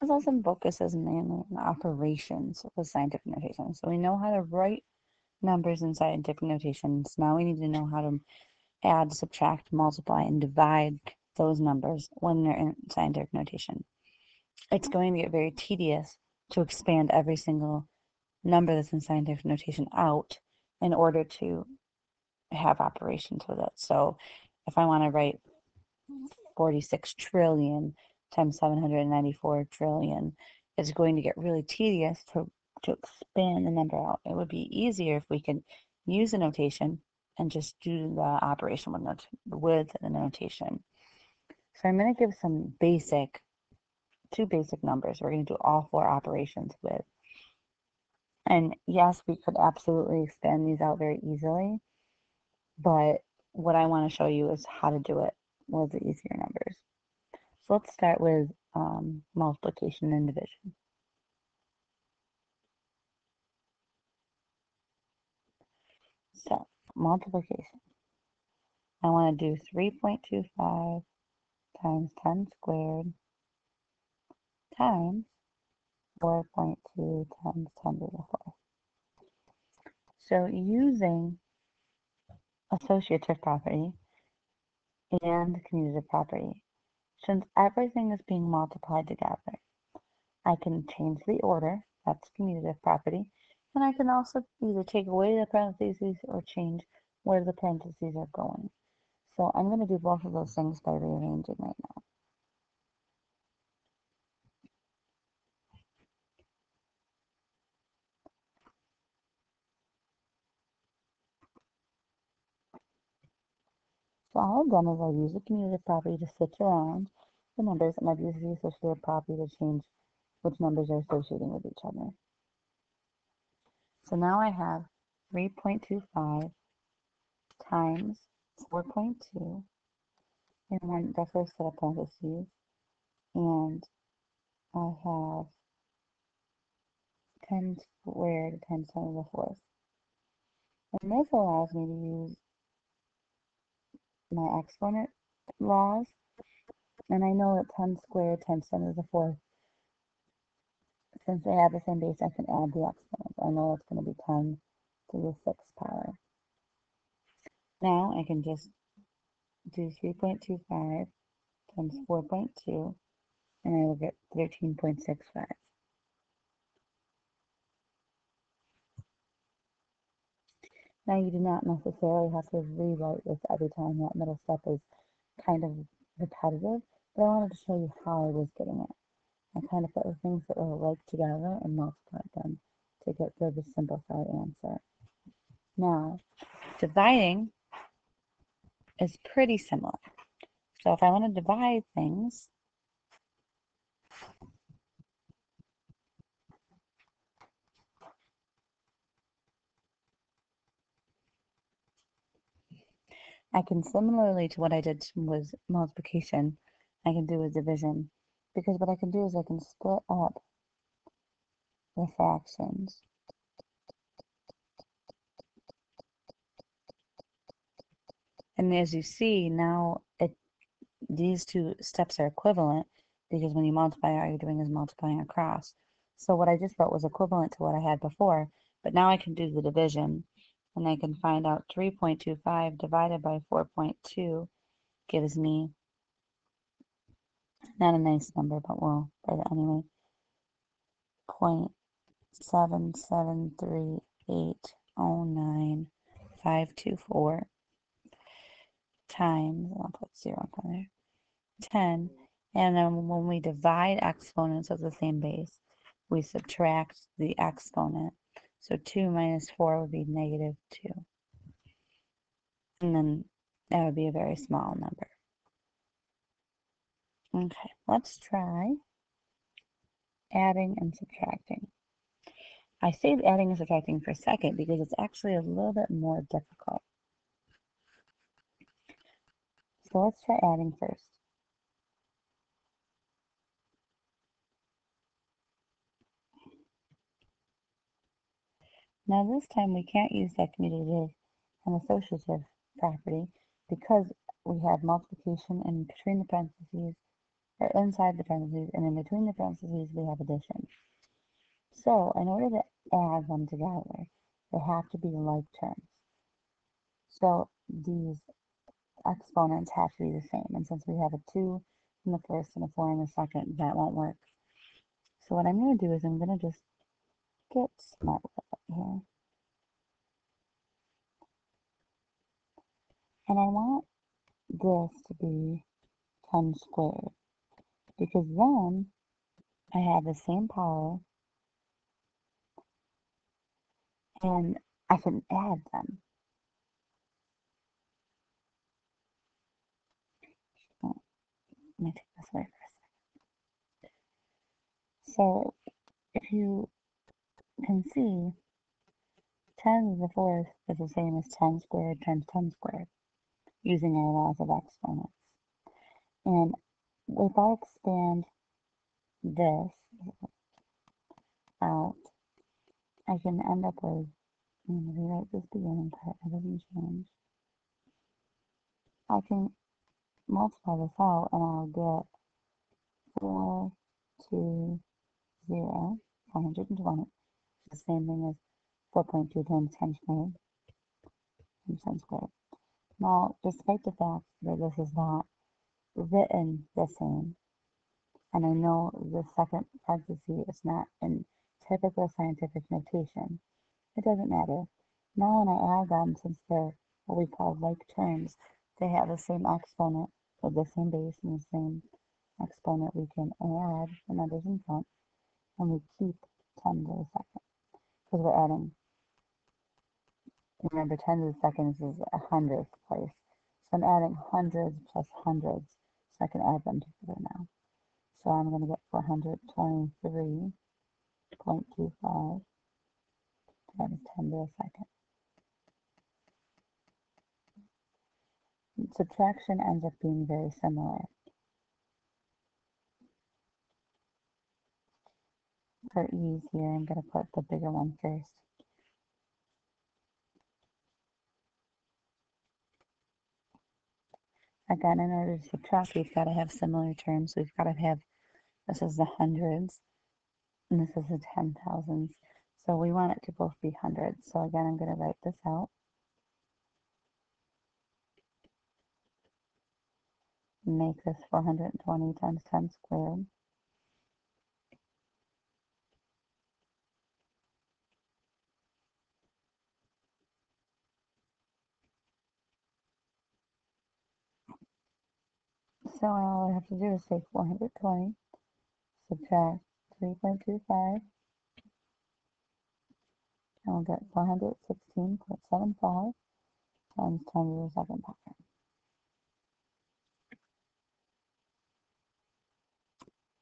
This also focuses mainly on operations with scientific notation. So we know how to write numbers in scientific notations. Now we need to know how to add, subtract, multiply, and divide those numbers when they're in scientific notation. It's going to get very tedious to expand every single number that's in scientific notation out in order to have operations with it. So if I want to write 46 trillion times 794 trillion, it's going to get really tedious to expand the number out. It would be easier if we could use a notation and just do the operation with the notation. So I'm going to give two basic numbers. We're going to do all four operations with. And yes, we could absolutely expand these out very easily, but what I want to show you is how to do it with the easier numbers. So let's start with multiplication and division. So multiplication. I want to do 3.25 times 10 squared times 4.2 times 10 to the fourth. So using associative property and commutative property, since everything is being multiplied together, I can change the order, that's commutative property, and I can also either take away the parentheses or change where the parentheses are going. So I'm going to do both of those things by rearranging right now. So all I've done is I've used the commutative property to switch around the numbers, and I've used the associative property to change which numbers are associating with each other. So now I have 3.25 times 4.2 in the first set of parentheses, and I have 10 squared times 10 to the fourth. And this allows me to use my exponent laws, and I know that 10 squared times 10 to the fourth, since they have the same base, I can add the exponent. I know it's going to be 10 to the sixth power. Now I can just do 3.25 times 4.2, and I will get 13.65. Now you do not necessarily have to rewrite this every time. That middle step is kind of repetitive, but I wanted to show you how I was getting it. I kind of put the things that were like together and multiplied them to get the simplified answer. Now, dividing is pretty similar. So if I want to divide things, I can similarly to what I did with multiplication, I can do with division. Because what I can do is I can split up the fractions. And as you see, now these two steps are equivalent because when you multiply, all you're doing is multiplying across. So what I just wrote was equivalent to what I had before, but now I can do the division, and I can find out 3.25 divided by 4.2 gives me, not a nice number, but we'll write it anyway, 0.773809524 times, I'll put 0 in front there, 10. And then when we divide exponents of the same base, we subtract the exponent. So 2 minus 4 would be negative 2. And then that would be a very small number. Okay, let's try adding and subtracting. I saved adding and subtracting for a second because it's actually a little bit more difficult. So let's try adding first. Now this time we can't use that commutative and associative property because we have multiplication and between the parentheses or inside the parentheses, and in between the parentheses we have addition. So in order to add them together, they have to be like terms. So these exponents have to be the same, and since we have a 2 in the first and a 4 in the second, that won't work. So what I'm going to do is I'm going to just get smart with it here. And I want this to be 10 squared, because then I have the same power and I can add them. Oh, let me take this away for a second. So if you can see, 10 to the fourth is the same as 10 squared times 10 squared, using our laws of exponents. And if I expand this out, I can end up with, I'm going to rewrite this beginning part, it doesn't change. I can multiply this out and I'll get 4, 2, 0, 420. It's the same thing as 4.2 times 10 squared times 10 squared. Now, despite the fact that this is not written the same, and I know the second parenthesis is not in typical scientific notation, it doesn't matter. Now when I add them, since they're what we call like terms, they have the same exponent with the same base and the same exponent, we can add the numbers in front, and we keep 10 to the second, because we're adding, remember 10 to the second is a hundredth place. So I'm adding hundreds plus hundreds, so I can add them together now. So I'm going to get 423.25 times 10 to the second. Subtraction ends up being very similar. For ease here, I'm going to put the bigger one first. Again, in order to subtract, we've got to have similar terms. We've got to have, this is the hundreds, and this is the 10,000s. So we want it to both be hundreds. So again, I'm going to write this out. Make this 420 times 10 squared. So all I have to do is take 420, subtract 3.25, and we'll get 416.75 times 10 to the second power.